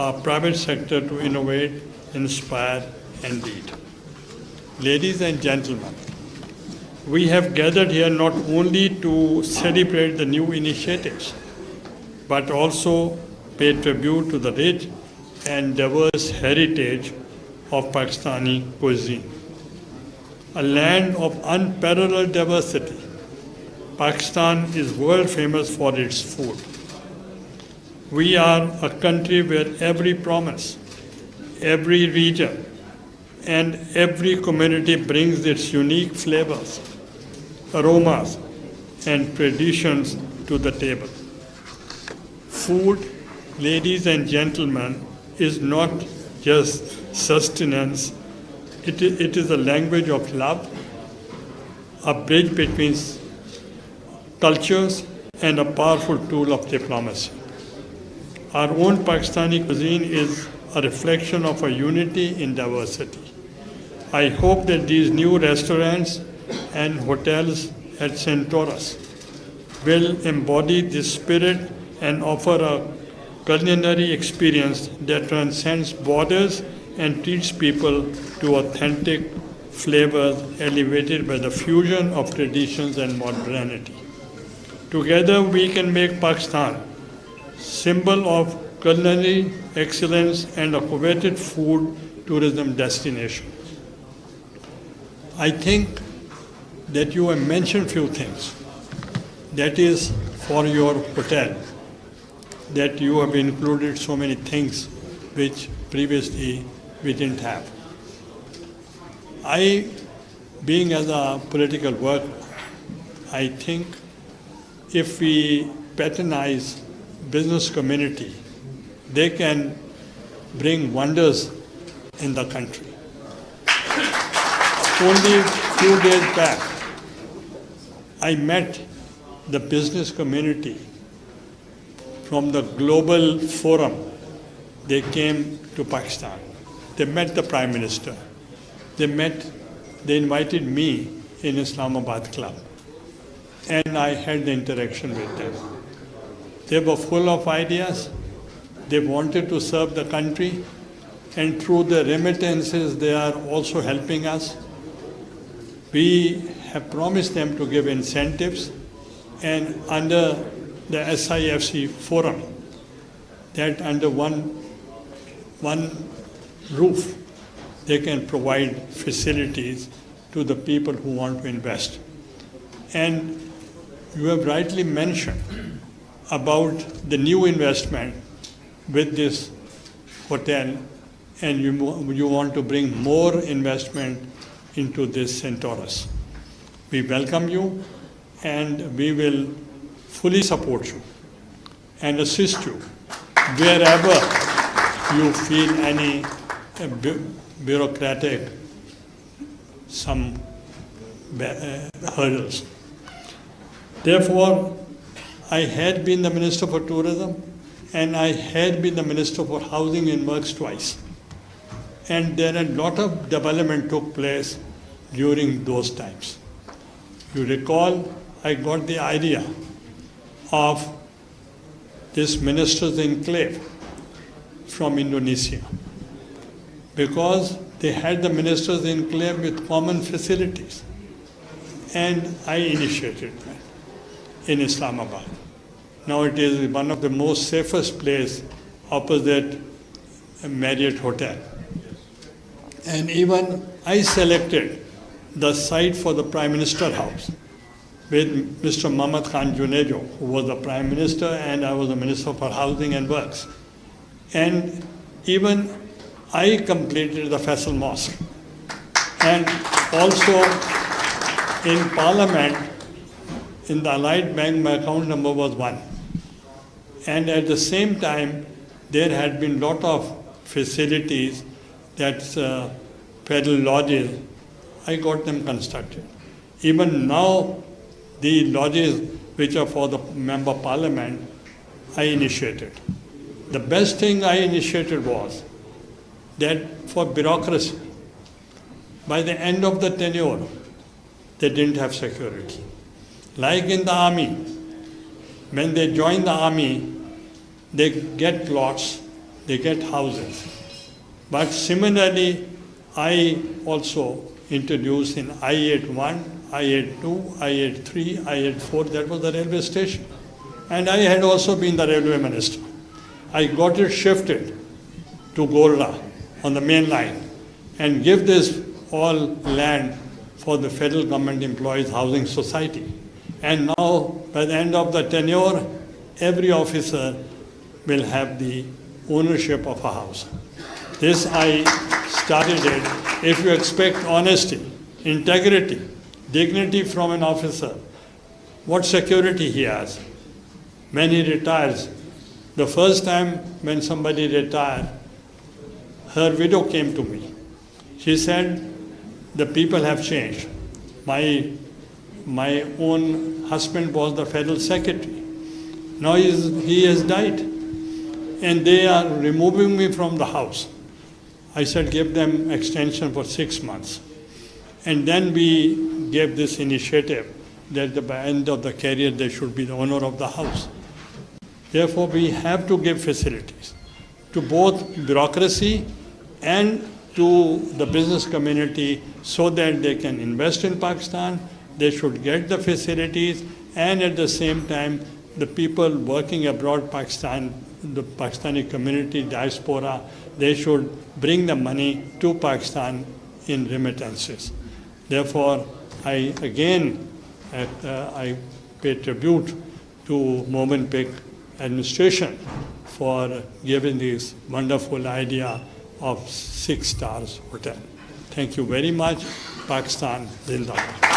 our private sector to innovate, inspire, and lead. Ladies and gentlemen, we have gathered here not only to celebrate the new initiatives, but also pay tribute to the rich and diverse heritage of Pakistani cuisine. A land of unparalleled diversity, Pakistan is world famous for its food. We are a country where every province, every region, and every community brings its unique flavors, aromas, and traditions to the table. Food, ladies and gentlemen, is not just sustenance, it is a language of love, a bridge between cultures, and a powerful tool of diplomacy. Our own Pakistani cuisine is a reflection of a unity in diversity. I hope that these new restaurants and hotels at Centaurus will embody this spirit and offer a culinary experience that transcends borders and treats people to authentic flavors elevated by the fusion of traditions and modernity. Together we can make Pakistan symbol of culinary excellence and a coveted food tourism destination. I think that you have mentioned few things. That is for your hotel, that you have included so many things which previously we didn't have. Being as a political worker, I think if we patronize business community, they can bring wonders in the country. Only a few days back, I met the business community from the Global Forum. They came to Pakistan. They met the Prime Minister. They invited me in Islamabad Club. And I had the interaction with them. They were full of ideas. They wanted to serve the country. And through the remittances, they are also helping us. We have promised them to give incentives, and under the SIFC forum, that under one roof, they can provide facilities to the people who want to invest. And you have rightly mentioned about the new investment with this hotel, and you want to bring more investment into this Centaurus. We welcome you, and we will fully support you and assist you wherever you feel any bureaucratic hurdles. Therefore, I had been the Minister for Tourism, and I had been the Minister for Housing and Works twice. And there a lot of development took place during those times. You recall, I got the idea of this Ministers' Enclave from Indonesia, because they had the Ministers' Enclave with common facilities. And I initiated that in Islamabad. Now it is one of the most safest place opposite Marriott Hotel. And even I selected the site for the Prime Minister House with Mr. Mohammad Khan Junejo, who was the Prime Minister, and I was the Minister for Housing and Works. And even I completed the Faisal Mosque. And also in Parliament, in the Allied Bank, my account number was 1. And at the same time, there had been lot of facilities, that's federal lodges, I got them constructed. Even now, the lodges which are for the Member of Parliament, I initiated. The best thing I initiated was that for bureaucracy, by the end of the tenure, they didn't have security. Like in the army, when they join the army, they get plots they get houses. But similarly, I also introduced in I-81, I-82, I-83, I-84, that was the railway station. And I had also been the railway minister. I got it shifted to Gorla on the main line and give this all land for the federal government employees housing society. And now, by the end of the tenure, every officer will have the ownership of a house. This I started it. If you expect honesty, integrity, dignity from an officer, what security he has when he retires. The first time when somebody retired, her widow came to me. She said, the people have changed. My own husband was the federal secretary. Now he has died. And they are removing me from the house. I said, give them extension for 6 months. And then we gave this initiative that by the end of the career, they should be the owner of the house. Therefore, we have to give facilities to both bureaucracy and to the business community so that they can invest in Pakistan, they should get the facilities, and at the same time, the people working abroad, Pakistan, the Pakistani community, diaspora, they should bring the money to Pakistan in remittances. Therefore, I pay tribute to Movenpick administration for giving this wonderful idea of 6 stars hotel. Thank you very much. Pakistan Zindabad.